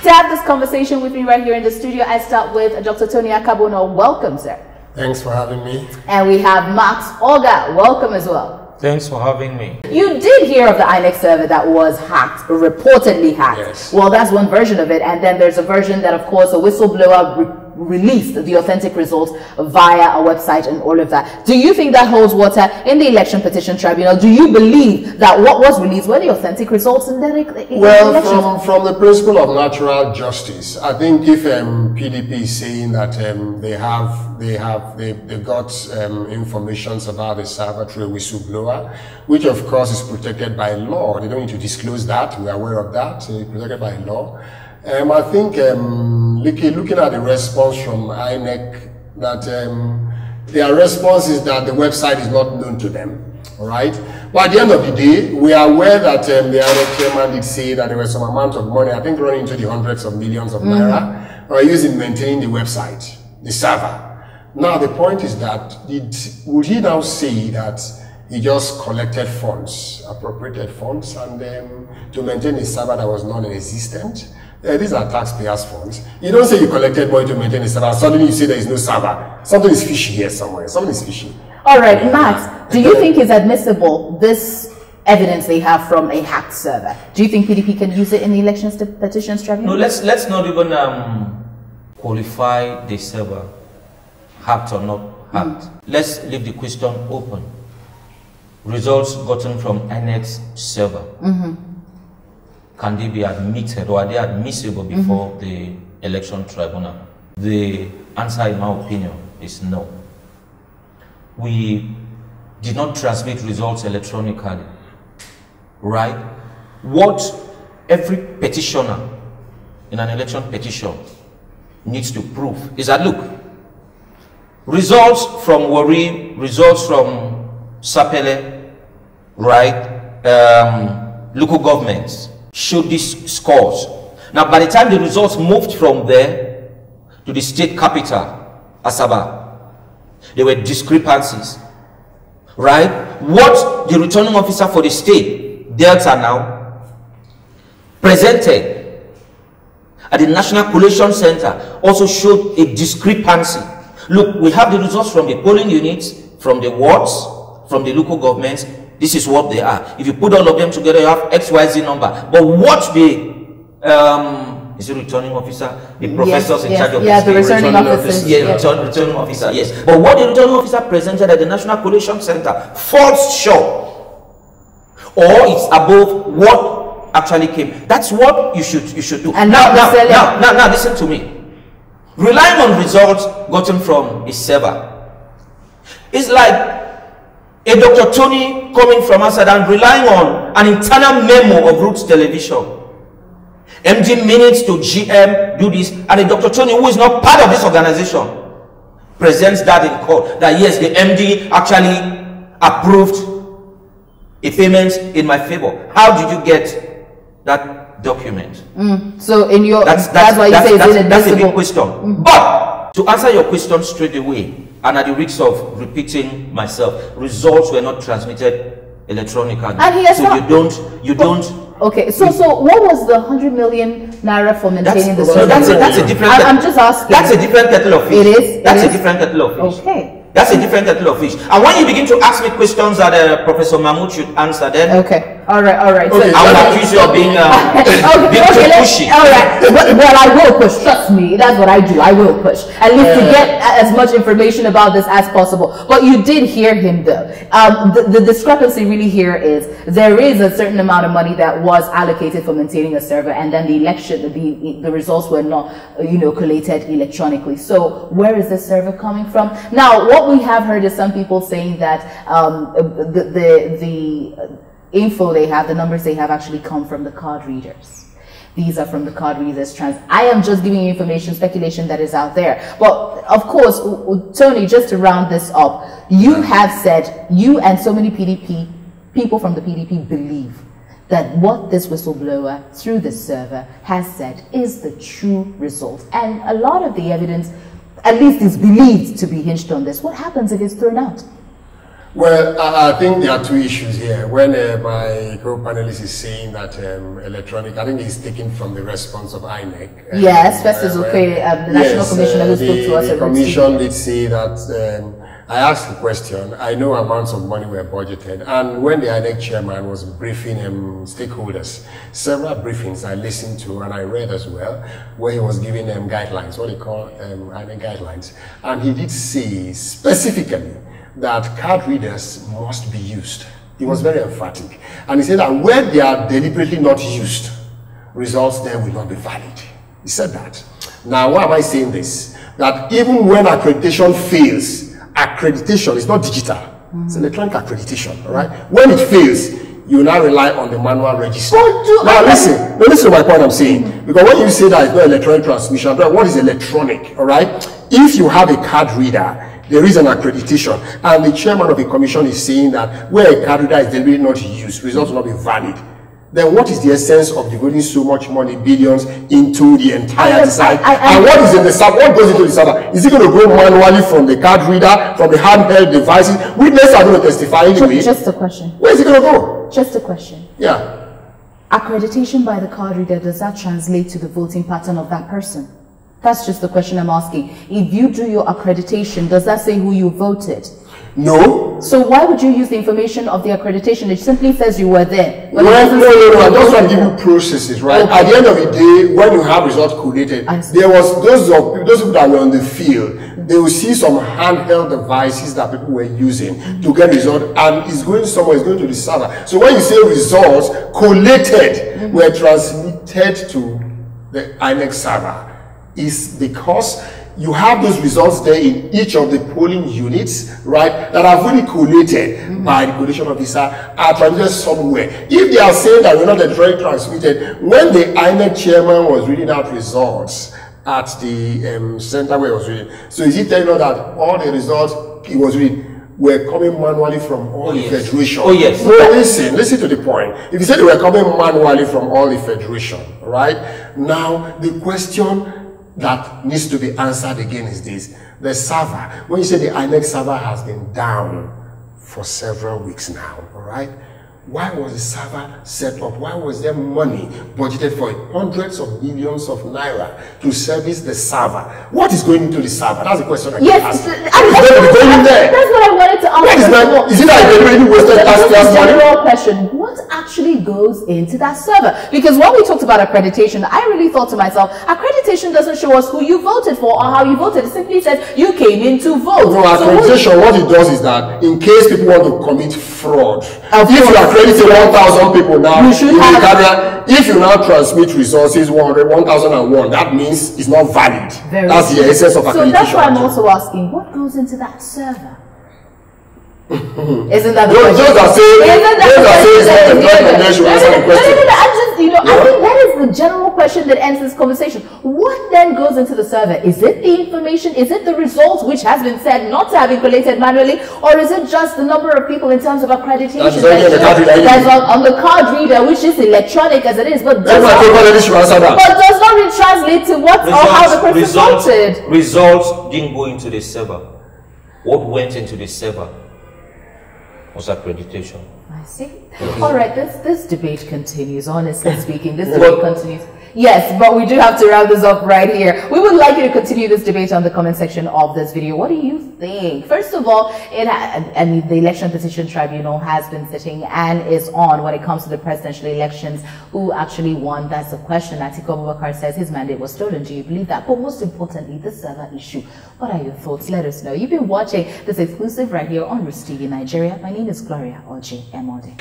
To have this conversation with me right here in the studio, I start with Dr. Tony Akabono. Welcome, sir. Thanks for having me. And we have Max Oga. Welcome as well. Thanks for having me. You did hear of the INEC server that was hacked, reportedly hacked. Yes. Well, that's one version of it. And then there's a version that, of course, a whistleblower released the authentic results via a website and all of that. Do you think that holds water in the election petition tribunal? Do you believe that what was released were the authentic results in the election? Well, from the principle of natural justice, I think if PDP is saying that they got information about the server through a whistleblower, which of course is protected by law. They don't need to disclose that. We are aware of that. It's protected by law. I think looking at the response from INEC, that their response is that the website is not known to them, all right? But at the end of the day, we are aware that the INEC chairman did say that there was some amount of money, I think running into the hundreds of millions of naira, used in maintaining the website, the server. Now the point is that, would he now say that he just collected funds, appropriated funds, and to maintain a server that was non-existent? These are taxpayers' funds. You don't say you collected money to maintain a server, suddenly you say there is no server. Something is fishy here somewhere. Something is fishy. All right, Max, do you think it's admissible, this evidence they have from a hacked server? Do you think PDP can use it in the elections petitions tribunal? No, let's not even qualify the server, hacked or not hacked. Let's leave the question open. Results gotten from INEC's server. Can they be admitted, or are they admissible before the election tribunal? The answer, in my opinion, is no. We did not transmit results electronically, right? What every petitioner in an election petition needs to prove is that, look, results from Wari, results from Sapele, right, local governments, showed these scores. Now, by the time the results moved from there to the state capital, Asaba, there were discrepancies, right? What the returning officer for the state, Delta now, presented at the National Collation Center also showed a discrepancy. Look, we have the results from the polling units, from the wards, from the local governments. This is what they are. If you put all of them together, you have XYZ number. But what the is the returning officer, the professors in charge of the returning officer, returning officer, yes. But what the returning officer presented at the National Collation Center falls short, or it's above what actually came. That's what you should do. And now listen to me. Relying on results gotten from a server is like a Dr. Tony coming from outside and relying on an internal memo of Roots Television. MD minutes to GM, do this, and a Dr. Tony who is not part of this organization presents that in court, that yes, the MD actually approved a payment in my favor. How did you get that document? So in your, that's why you say it's inadmissible. That's a big question. But to answer your question straight away, and at the risk of repeating myself, results were not transmitted electronically. And he has so not, you don't. Okay, so what was the 100 million naira for maintaining the server? That's a different. I'm just asking. That's a different kettle of fish. It is. That's a different kettle of fish. Okay. That's a different kettle of fish. And when you begin to ask me questions that Professor Mahmoud should answer, then okay, all right. Okay, I will accuse you of being too pushy. All right. Well, I will push. Trust me, that's what I do. I will push, at least to get as much information about this as possible. But you did hear him, though. The discrepancy really here is there is a certain amount of money that was allocated for maintaining a server, and then the election, the results were not, collated electronically. So where is this server coming from? Now, what we have heard is some people saying that the info they have, the numbers they have, actually come from the card readers. These are from the card readers. I am just giving you information, speculation that is out there. But of course, Tony, just to round this up, you have said, you and so many people from the PDP believe that what this whistleblower through this server has said is the true result. And a lot of the evidence, at least, is believed to be hinged on this. What happens if it's thrown out? Well, I think there are two issues here. When my co-panelist is saying that electronic, I think it's taken from the response of INEC. Yes, first is okay. The National Commissioner who spoke to us. The Commission did say that. I asked the question. I know amounts of money were budgeted, and when the INEC chairman was briefing stakeholders, several briefings I listened to and I read as well, where he was giving them guidelines, what they call INEC guidelines, and he did say specifically that card readers must be used. He was very emphatic. And he said that when they are deliberately not used, results there will not be valid. He said that. Now, why am I saying this? That even when accreditation fails, accreditation is not digital. It's electronic accreditation, all right? When it fails, you now rely on the manual register. Now listen to my point I'm saying. Because when you say that it's not electronic transmission, what is electronic, all right? If you have a card reader, there is an accreditation, and the chairman of the commission is saying that where a card reader is deliberately not used, results will not be valid. Then what is the essence of devoting so much money, billions, into the entire design? And what is in the server? What goes into the server? Is it going to go manually from the card reader, from the handheld devices? Witnesses are going to testify anyway. Just a question. Where is it going to go? Just a question. Yeah. Accreditation by the card reader, does that translate to the voting pattern of that person? That's just the question I'm asking. If you do your accreditation, does that say who you voted? No. So why would you use the information of the accreditation? It simply says you were there. No. I'm just trying to give you processes, right? Okay. At the end of the day, when you have results collated, there was those people that were on the field. They will see some handheld devices that people were using to get results, and it's going somewhere. It's going to the server. So when you say results collated were transmitted to the INEC server, is because you have those results there in each of the polling units, right, that are fully collated by the collation officer, are transmitted somewhere. If they are saying that we're not electronically transmitted, when the INEC chairman was reading out results at the center where he was reading, so is he telling us that all the results he was reading were coming manually from all the federation? Oh yes. No, listen to the point. If you said they were coming manually from all the federation, right? Now the question that needs to be answered again is this: the server. When you say the INEC server has been down for several weeks now, all right? Why was the server set up? Why was there money budgeted for it? Hundreds of millions of naira to service the server. What is going into the server? That's the question I ask. That's what I wanted to ask. Is it like they really wasted taxpayers' money? General question: what actually goes into that server? Because when we talked about accreditation, I really thought to myself, accreditation doesn't show us who you voted for or how you voted. It simply says you came in to vote. No, accreditation, what it does is that in case people want to commit fraud, if you accredited 1,000 people now, if you now transmit resources 1,001, that means it's not valid. That's the essence of accreditation. So that's why I'm also asking, what goes into that server? Isn't that the question? I think that is the general question that ends this conversation. What then goes into the server? Is it the information? Is it the results, which has been said not to have been collated manually? Or is it just the number of people in terms of accreditation that's on the card reader, which is electronic as it is, but does not really translate to what or how the person voted? Results didn't go into the server. What went into the server was accreditation. I see. All right, this debate continues. Honestly speaking, this debate continues. Yes, but we do have to round this up right here. We would like you to continue this debate on the comment section of this video. What do you think? First of all, the Election Petition Tribunal has been sitting and is on when it comes to the presidential elections. Who actually won? That's the question. Atiku Abubakar says his mandate was stolen. Do you believe that? But most importantly, the server issue. What are your thoughts? Let us know. You've been watching this exclusive right here on Rootstv Nigeria. My name is Gloria Oji Emode.